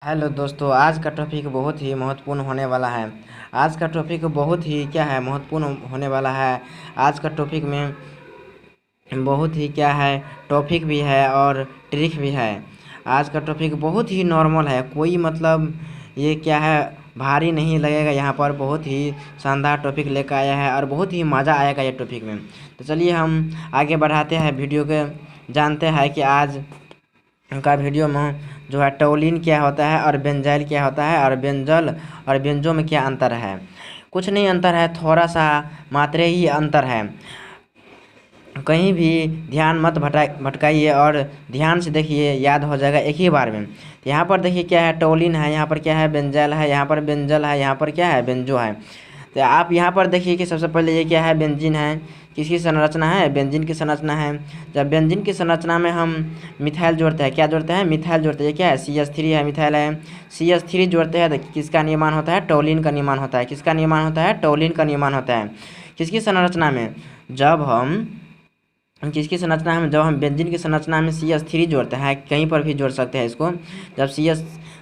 Hello दोस्तों, आज का टॉपिक बहुत ही महत्वपूर्ण होने वाला है। आज का टॉपिक बहुत ही क्या है महत्वपूर्ण होने वाला है। आज का टॉपिक में बहुत ही क्या है टॉपिक भी है और ट्रिक भी है। आज का टॉपिक बहुत ही नॉर्मल है, कोई मतलब ये क्या है भारी नहीं लगेगा। यहाँ पर बहुत ही शानदार टॉपिक लेकर आया है और बहुत ही मज़ा आएगा ये टॉपिक में। तो चलिए हम आगे बढ़ाते हैं वीडियो के, जानते हैं कि आज का वीडियो में जो है टोलिन क्या होता है और बेंजाइल क्या होता है और बेंजल और बेंजो में क्या अंतर है। कुछ नहीं अंतर है, थोड़ा सा मात्रे ही अंतर है। कहीं भी ध्यान मत भटकाइए और ध्यान से देखिए, याद हो जाएगा एक ही बार में। तो यहाँ पर देखिए क्या है, टोलिन है, यहाँ पर क्या है बेंजाइल है, यहाँ पर बेंजल है, यहाँ पर क्या है बेंजो है। तो आप यहाँ पर देखिए कि सबसे पहले ये क्या है बेंजीन है, किसकी संरचना है, बेंजीन की संरचना है। जब बेंजीन की संरचना में हम मिथाइल जोड़ते हैं, क्या जोड़ते हैं मिथाइल जोड़ते हैं, ये क्या है CH3 है, मिथाइल है। CH3 जोड़ते हैं तो किसका निर्माण होता है, टोलिन का निर्माण होता है। किसका निर्माण होता है, टोलिन का निर्माण होता है। किसकी संरचना में, जब हम किसकी संरचना में, जब हम बेंजीन की संरचना में CH3 जोड़ते हैं, कहीं पर भी जोड़ सकते हैं इसको।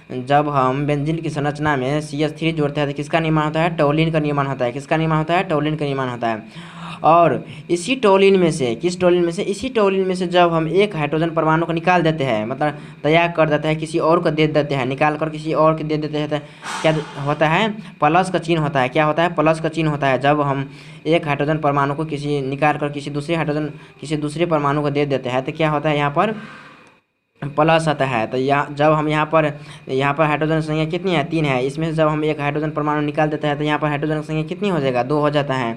जब हम बेंजीन की संरचना में CH3 जोड़ते हैं तो किसका निर्माण होता है, टोलिन का निर्माण होता है। किसका निर्माण होता है, टोलिन का निर्माण होता है। और इसी टोलिन में से, किस टोलिन में से, इसी टोलिन में से जब हम एक हाइड्रोजन परमाणु को निकाल देते हैं, मतलब त्याग कर देते हैं, किसी और को दे देते हैं, निकाल कर किसी और को दे देते हैं, तो क्या होता है, प्लस का चिन्ह होता है। क्या होता है, प्लस का चिन्ह होता है। जब हम एक हाइड्रोजन परमाणु को निकाल कर किसी दूसरे परमाणु को दे देते हैं तो क्या होता है, यहाँ पर प्लस आता है। तो जब हम यहाँ पर हाइड्रोजन संख्या कितनी है, 3 है। इसमें से जब हम एक हाइड्रोजन परमाणु निकाल देते हैं तो यहाँ पर हाइड्रोजन संख्या कितनी हो जाएगा, 2 हो जाता है।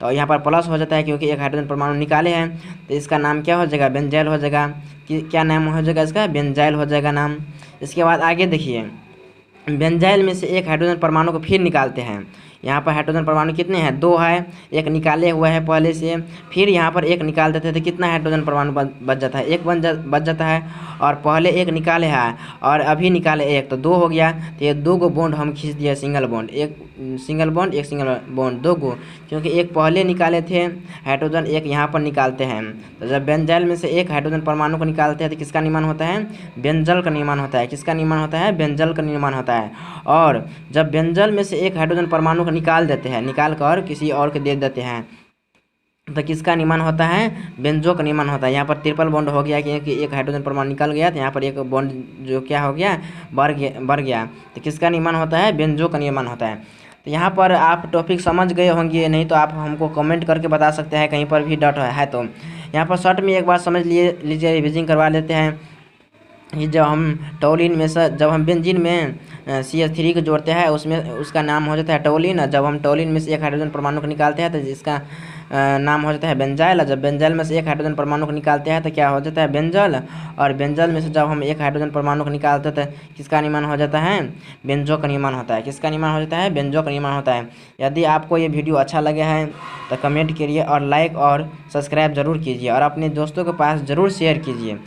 तो यहाँ पर प्लस हो जाता है क्योंकि एक हाइड्रोजन परमाणु निकाले हैं। तो इसका नाम क्या हो जाएगा, बेंजाइल हो जाएगा। क्या नाम हो जाएगा इसका, बेंजाइल हो जाएगा नाम। इसके बाद आगे देखिए, बेंजाइल में से एक हाइड्रोजन परमाणु को फिर निकालते हैं। यहाँ पर हाइड्रोजन परमाणु कितने हैं, 2 है। एक निकाले हुए हैं पहले से, फिर यहाँ पर एक निकाल देते हैं तो कितना हाइड्रोजन परमाणु बच जाता है, एक बच जाता है। और पहले एक निकाले हैं और अभी निकाले एक, तो 2 हो गया। तो ये 2 गो बॉन्ड हम खींच दिए, सिंगल बॉन्ड, एक सिंगल बॉन्ड 2 गो, क्योंकि एक पहले निकाले थे हाइड्रोजन, एक यहाँ पर निकालते हैं। तो जब बेंजाइल में से एक हाइड्रोजन परमाणु को निकालते हैं तो किसका निर्माण होता है, बेंजल का निर्माण होता है। किसका निर्माण होता है, बेंजल का निर्माण होता है। और जब बेंजल में से एक हाइड्रोजन परमाणु को निकाल देते हैं, निकाल कर किसी और को दे देते हैं, तो किसका निर्माण होता है, बेंजो का निर्माण होता है। यहाँ पर ट्रिपल बॉन्ड हो गया क्योंकि एक हाइड्रोजन परमाणु निकल गया, तो यहाँ पर एक बॉन्ड जो क्या हो गया, बढ़ गया। तो किसका निर्माण होता है, बेंजो का निर्माण होता है। तो यहाँ पर आप टॉपिक समझ गए होंगे, नहीं तो आप हमको कमेंट करके बता सकते हैं कहीं पर भी डाउट है तो। यहाँ पर शॉर्ट में एक बार समझ लीजिए, रिविजन करवा लेते हैं। ये जब हम टोलिन में से, जब हम बेंजीन में CH3 को जोड़ते हैं, उसमें उसका नाम हो जाता है टोलिन। जब हम टोलिन में से एक हाइड्रोजन परमाणु को निकालते हैं तो जिसका नाम हो जाता है बेंजाइल। जब बेंजाइल में से एक हाइड्रोजन परमाणु को निकालते हैं तो क्या हो जाता है, बेंजल। और बेंजल में से जब हम एक हाइड्रोजन परमाणु को निकालते हैं तो किसका निर्माण हो जाता है, बेंजो का निर्माण होता है। किसका निर्माण हो जाता है, बेंजो का निर्माण होता है। यदि आपको ये वीडियो अच्छा लगे है तो कमेंट करिए और लाइक और सब्सक्राइब ज़रूर कीजिए और अपने दोस्तों के पास ज़रूर शेयर कीजिए।